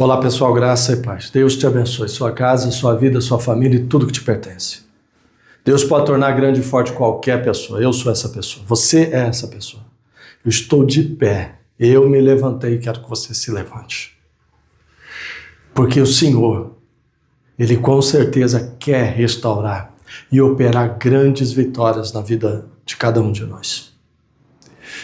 Olá pessoal, graça e paz. Deus te abençoe, sua casa, sua vida, sua família e tudo que te pertence. Deus pode tornar grande e forte qualquer pessoa. Eu sou essa pessoa. Você é essa pessoa. Eu estou de pé. Eu me levantei e quero que você se levante. Porque o Senhor, Ele com certeza quer restaurar e operar grandes vitórias na vida de cada um de nós.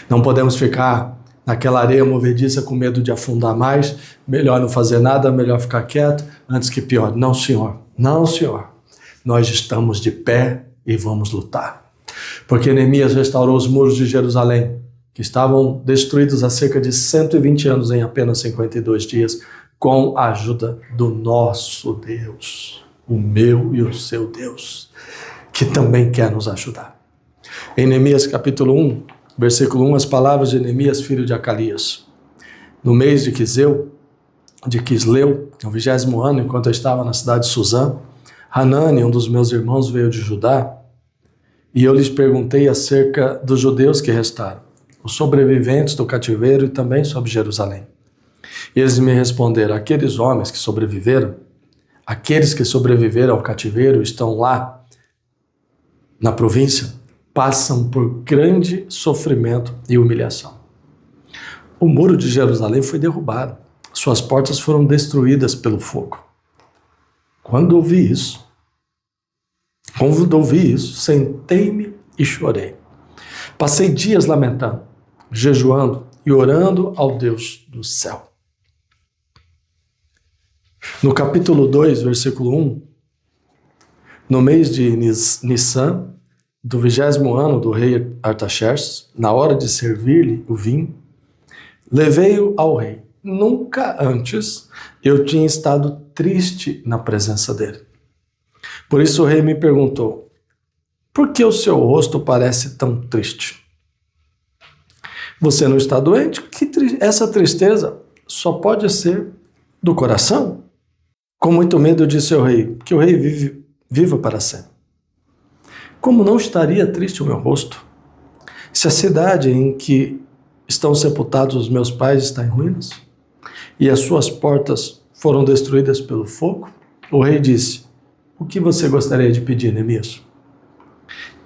Não podemos ficar naquela areia movediça com medo de afundar mais, melhor não fazer nada, melhor ficar quieto antes que piore. Não, Senhor. Não, Senhor. Nós estamos de pé e vamos lutar. Porque Neemias restaurou os muros de Jerusalém, que estavam destruídos há cerca de 120 anos em apenas 52 dias, com a ajuda do nosso Deus, o meu e o seu Deus, que também quer nos ajudar. Em Neemias capítulo 1, versículo 1, as palavras de Neemias, filho de Acalias. No mês de Quisleu, no 20º ano, enquanto eu estava na cidade de Suzã, Hanani, um dos meus irmãos, veio de Judá, e eu lhes perguntei acerca dos judeus que restaram, os sobreviventes do cativeiro e também sobre Jerusalém. E eles me responderam: aqueles homens que sobreviveram, aqueles que sobreviveram ao cativeiro, estão lá na província, passam por grande sofrimento e humilhação. O muro de Jerusalém foi derrubado, suas portas foram destruídas pelo fogo. Quando ouvi isso, sentei-me e chorei. Passei dias lamentando, jejuando e orando ao Deus do céu. No capítulo 2, versículo 1, no mês de Nissan, do 20º ano do rei Artaxerxes, na hora de servir-lhe o vinho, levei-o ao rei. Nunca antes eu tinha estado triste na presença dele. Por isso o rei me perguntou: por que o seu rosto parece tão triste? Você não está doente? Essa tristeza só pode ser do coração. Com muito medo eu disse ao rei que o rei viva para sempre. Como não estaria triste o meu rosto, se a cidade em que estão sepultados os meus pais está em ruínas e as suas portas foram destruídas pelo fogo? O rei disse: o que você gostaria de pedir, Neemias?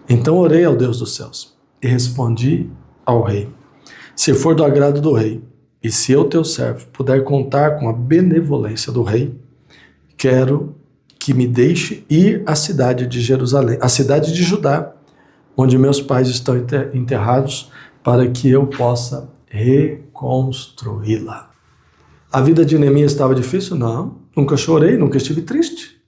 Então orei ao Deus dos céus e respondi ao rei: se for do agrado do rei e se eu, teu servo, puder contar com a benevolência do rei, quero que me deixe ir à cidade de Jerusalém, à cidade de Judá, onde meus pais estão enterrados, para que eu possa reconstruí-la. A vida de Neemias estava difícil? Não, nunca chorei, nunca estive triste.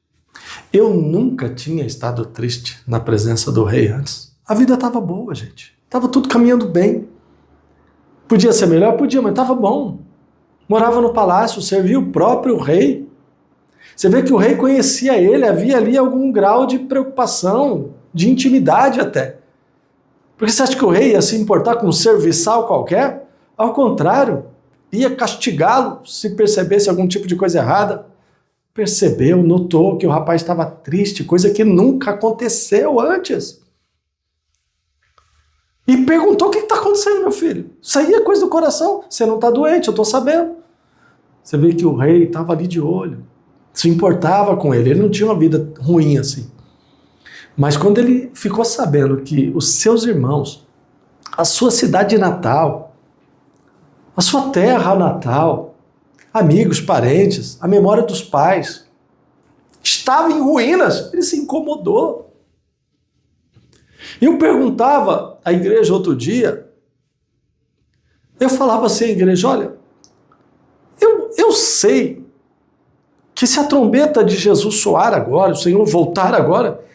Eu nunca tinha estado triste na presença do rei antes. A vida estava boa, gente. Estava tudo caminhando bem. Podia ser melhor? Podia, mas estava bom. Morava no palácio, servia o próprio rei. Você vê que o rei conhecia ele, havia ali algum grau de preocupação, de intimidade até. Porque você acha que o rei ia se importar com um serviçal qualquer? Ao contrário, ia castigá-lo se percebesse algum tipo de coisa errada. Percebeu, notou que o rapaz estava triste, coisa que nunca aconteceu antes. E perguntou: o que está acontecendo, meu filho? Isso aí é coisa do coração, você não está doente, eu estou sabendo. Você vê que o rei estava ali de olho, se importava com ele não tinha uma vida ruim assim. Mas quando ele ficou sabendo que os seus irmãos, a sua cidade natal, a sua terra natal, amigos, parentes, a memória dos pais, estava em ruínas, ele se incomodou. Eu perguntava à igreja outro dia, eu falava assim à igreja: olha, eu sei que se a trombeta de Jesus soar agora, o Senhor voltar agora,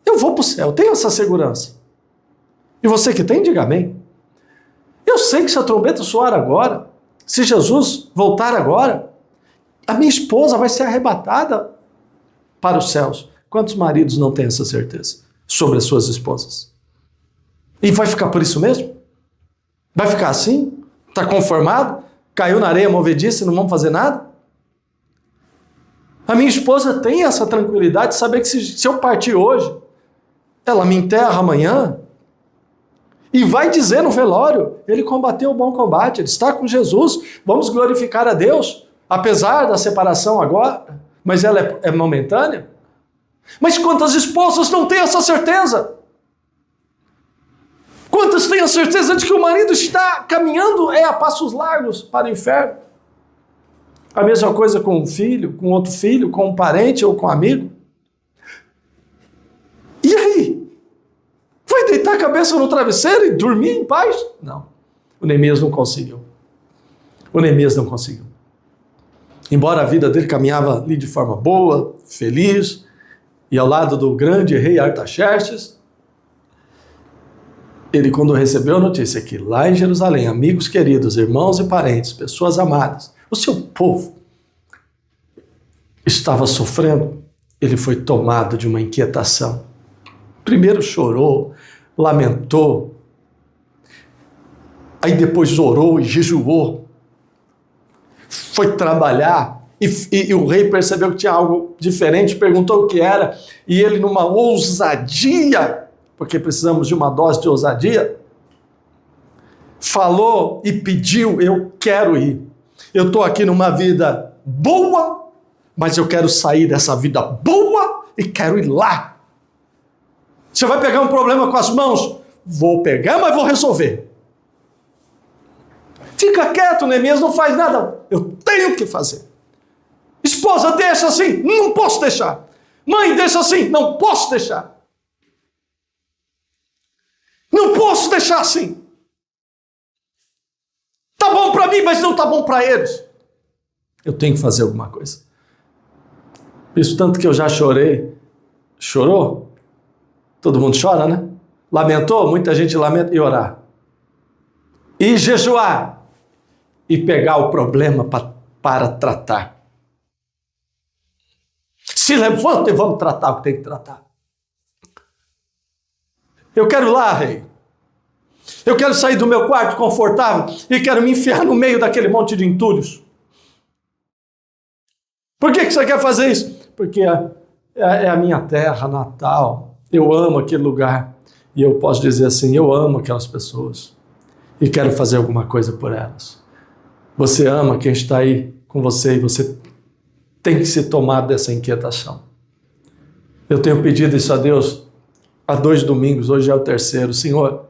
eu vou para o céu, tenho essa segurança. E você que tem, diga amém. Eu sei que se a trombeta soar agora, se Jesus voltar agora, a minha esposa vai ser arrebatada para os céus. Quantos maridos não têm essa certeza sobre as suas esposas? E vai ficar por isso mesmo? Vai ficar assim? Está conformado? Caiu na areia movediça e não vamos fazer nada? A minha esposa tem essa tranquilidade de saber que se eu partir hoje, ela me enterra amanhã e vai dizer no velório: ele combateu o bom combate, ele está com Jesus, vamos glorificar a Deus. apesar da separação agora, mas ela é momentânea. Mas quantas esposas não têm essa certeza? Quantas têm a certeza de que o marido está caminhando a passos largos para o inferno? A mesma coisa com um filho, com outro filho, com um parente ou com um amigo. E aí? Vai deitar a cabeça no travesseiro e dormir em paz? Não. O Neemias não conseguiu. O Neemias não conseguiu. Embora a vida dele caminhava ali de forma boa, feliz, e ao lado do grande rei Artaxerxes, ele, quando recebeu a notícia que lá em Jerusalém, amigos queridos, irmãos e parentes, pessoas amadas, o seu povo estava sofrendo, ele foi tomado de uma inquietação. Primeiro chorou, lamentou, aí depois orou e jejuou, foi trabalhar, e o rei percebeu que tinha algo diferente, perguntou o que era, e ele, numa ousadia, porque precisamos de uma dose de ousadia, falou e pediu: eu quero ir. Eu estou aqui numa vida boa, mas eu quero sair dessa vida boa e quero ir lá. Você vai pegar um problema com as mãos? Vou pegar, mas vou resolver. Fica quieto, Neemias, não faz nada. Eu tenho que fazer. Esposa, deixa assim. Não posso deixar. Mãe, deixa assim. Não posso deixar. Não posso deixar assim. Tá bom para mim, mas não tá bom para eles. Eu tenho que fazer alguma coisa. Isso tanto que eu já chorei. Chorou? Todo mundo chora, né? Lamentou? Muita gente lamenta. E orar. E jejuar. E pegar o problema para tratar. Se levanta e vamos tratar o que tem que tratar. Eu quero ir lá, rei. Eu quero sair do meu quarto confortável e quero me enfiar no meio daquele monte de entulhos. Por que você quer fazer isso? Porque é a minha terra natal. Eu amo aquele lugar. E eu posso dizer assim, eu amo aquelas pessoas. E quero fazer alguma coisa por elas. Você ama quem está aí com você e você tem que se tomar dessa inquietação. Eu tenho pedido isso a Deus há 2 domingos, hoje é o 3º. Senhor,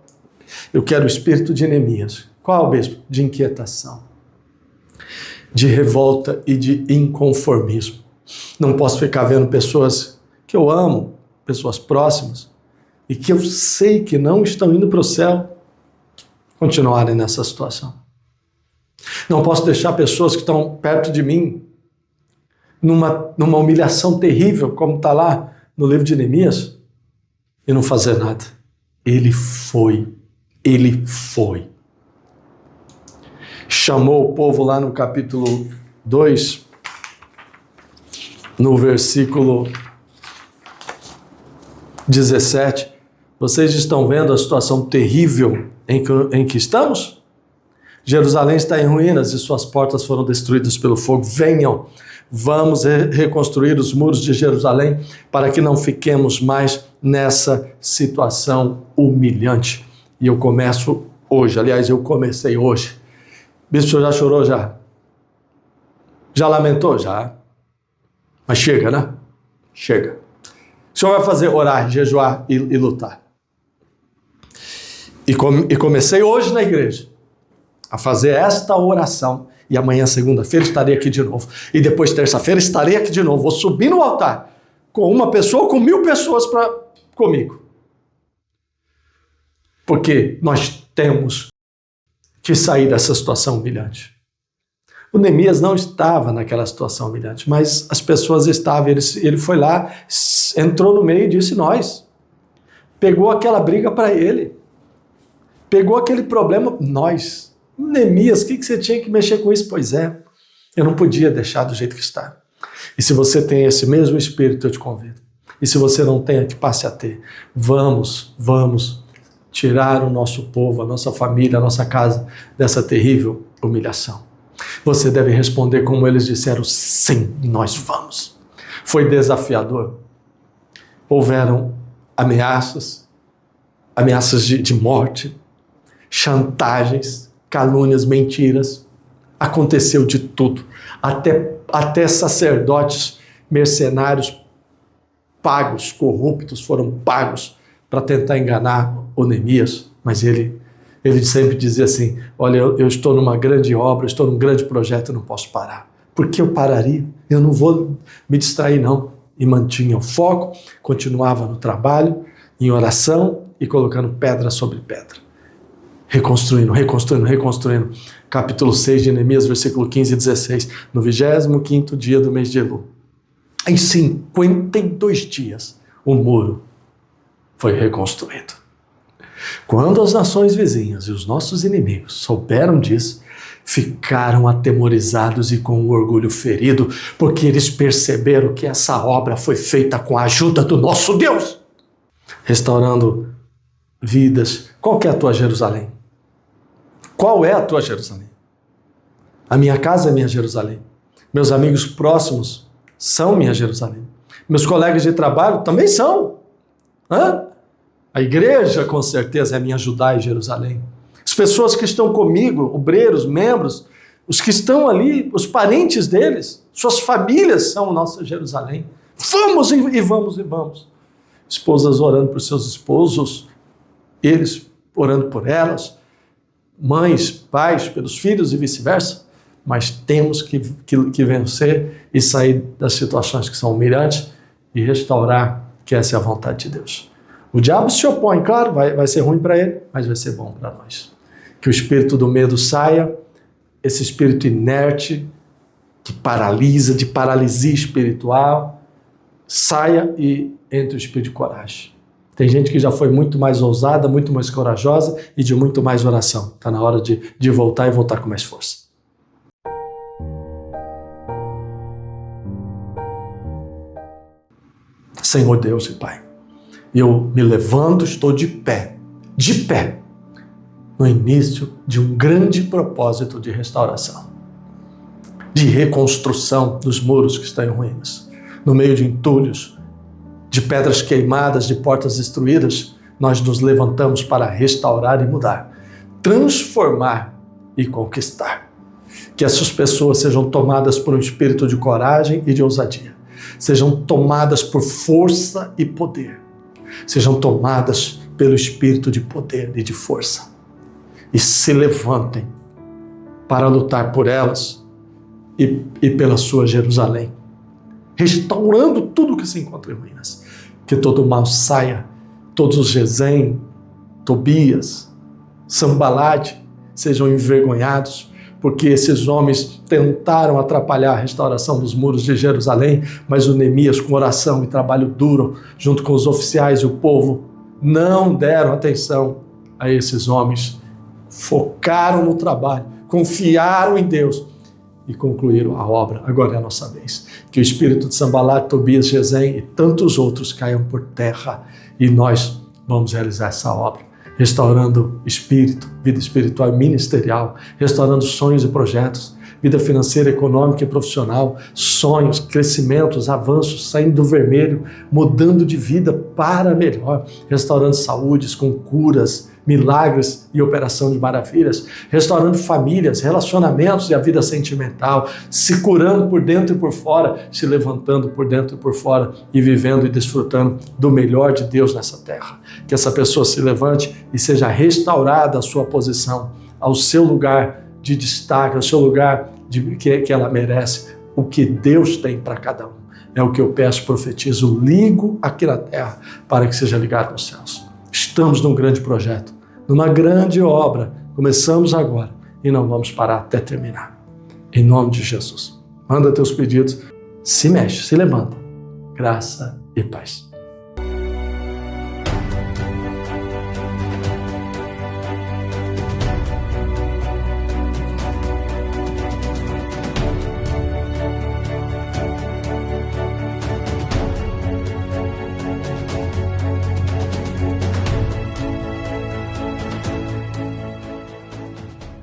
eu quero o espírito de Neemias. Qual, bispo? De inquietação, de revolta e de inconformismo. Não posso ficar vendo pessoas que eu amo, pessoas próximas, e que eu sei que não estão indo para o céu, continuarem nessa situação. Não posso deixar pessoas que estão perto de mim numa humilhação terrível, como está lá no livro de Neemias, e não fazer nada. Ele foi. Chamou o povo lá no capítulo 2, no versículo 17. Vocês estão vendo a situação terrível em que estamos? Jerusalém está em ruínas e suas portas foram destruídas pelo fogo. Venham, vamos reconstruir os muros de Jerusalém para que não fiquemos mais nessa situação humilhante. E eu começo hoje, aliás, eu comecei hoje. Bispo, o senhor já chorou já? Já lamentou? Já. Mas chega, né? Chega. O senhor vai fazer orar, jejuar e lutar. E comecei hoje na igreja a fazer esta oração. E amanhã, segunda-feira, estarei aqui de novo. E depois, terça-feira, estarei aqui de novo. Vou subir no altar com uma pessoa ou com 1000 pessoas comigo. Porque nós temos que sair dessa situação humilhante. O Neemias não estava naquela situação humilhante, mas as pessoas estavam. Ele foi lá, entrou no meio e disse: nós. Pegou aquela briga para ele. Pegou aquele problema, nós. Neemias, o que você tinha que mexer com isso? Pois é, eu não podia deixar do jeito que está. E se você tem esse mesmo espírito, eu te convido. E se você não tem, que passe a ter. Vamos tirar o nosso povo, a nossa família, a nossa casa dessa terrível humilhação. Você deve responder como eles disseram: sim, nós vamos. Foi desafiador. Houveram ameaças de morte, chantagens, calúnias, mentiras. Aconteceu de tudo. Até sacerdotes mercenários pagos, corruptos, foram pagos para tentar enganar o Neemias. Mas ele sempre dizia assim, olha, eu estou numa grande obra, estou num grande projeto, eu não posso parar. Por que eu pararia? Eu não vou me distrair, não. E mantinha o foco, continuava no trabalho, em oração e colocando pedra sobre pedra. Reconstruindo. Capítulo 6 de Neemias, versículo 15 e 16. No 25º dia do mês de Elul, em 52 dias, o muro foi reconstruído. Quando as nações vizinhas e os nossos inimigos souberam disso, ficaram atemorizados e com o orgulho ferido, porque eles perceberam que essa obra foi feita com a ajuda do nosso Deus, restaurando vidas. Qual que é a tua Jerusalém? Qual é a tua Jerusalém? A minha casa é minha Jerusalém. Meus amigos próximos são minha Jerusalém. Meus colegas de trabalho também são. A igreja, com certeza, é minha Judá e Jerusalém. As pessoas que estão comigo, obreiros, membros, os que estão ali, os parentes deles, suas famílias são nossa Jerusalém. Vamos e vamos. Esposas orando por seus esposos, eles orando por elas, mães, pais, pelos filhos e vice-versa. Mas temos que vencer e sair das situações que são humilhantes e restaurar, que essa é a vontade de Deus. O diabo se opõe, claro, vai ser ruim para ele, mas vai ser bom para nós. Que o espírito do medo saia, esse espírito inerte, que paralisa, de paralisia espiritual, saia e entre o espírito de coragem. Tem gente que já foi muito mais ousada, muito mais corajosa e de muito mais oração. Está na hora de voltar e voltar com mais força. Senhor Deus e Pai, eu me levanto, estou de pé, no início de um grande propósito de restauração, de reconstrução dos muros que estão em ruínas, no meio de entulhos, de pedras queimadas, de portas destruídas. Nós nos levantamos para restaurar e mudar, transformar e conquistar. Que essas pessoas sejam tomadas por um espírito de coragem e de ousadia, sejam tomadas por força e poder, sejam tomadas pelo espírito de poder e de força, e se levantem para lutar por elas e pela sua Jerusalém, restaurando tudo que se encontra em ruínas. Que todo mal saia, todos os Gesem, Tobias, Sambalate sejam envergonhados, porque esses homens tentaram atrapalhar a restauração dos muros de Jerusalém, mas o Neemias, com oração e trabalho duro, junto com os oficiais e o povo, não deram atenção a esses homens, focaram no trabalho, confiaram em Deus e concluíram a obra. Agora é a nossa vez. Que o espírito de Sambalate, Tobias, Gesem e tantos outros caiam por terra e nós vamos realizar essa obra, restaurando espírito, vida espiritual e ministerial, restaurando sonhos e projetos, vida financeira, econômica e profissional, sonhos, crescimentos, avanços, saindo do vermelho, mudando de vida para melhor, restaurando saúdes com curas, milagres e operação de maravilhas, restaurando famílias, relacionamentos e a vida sentimental, se curando por dentro e por fora, se levantando por dentro e por fora e vivendo e desfrutando do melhor de Deus nessa terra. Que essa pessoa se levante e seja restaurada a sua posição, ao seu lugar de destaque, ao seu lugar que ela merece, o que Deus tem para cada um. É o que eu peço, profetizo, ligo aqui na terra para que seja ligado nos céus. Estamos num grande projeto, numa grande obra. Começamos agora e não vamos parar até terminar. Em nome de Jesus. Manda teus pedidos, se mexe, se levanta. Graça e paz.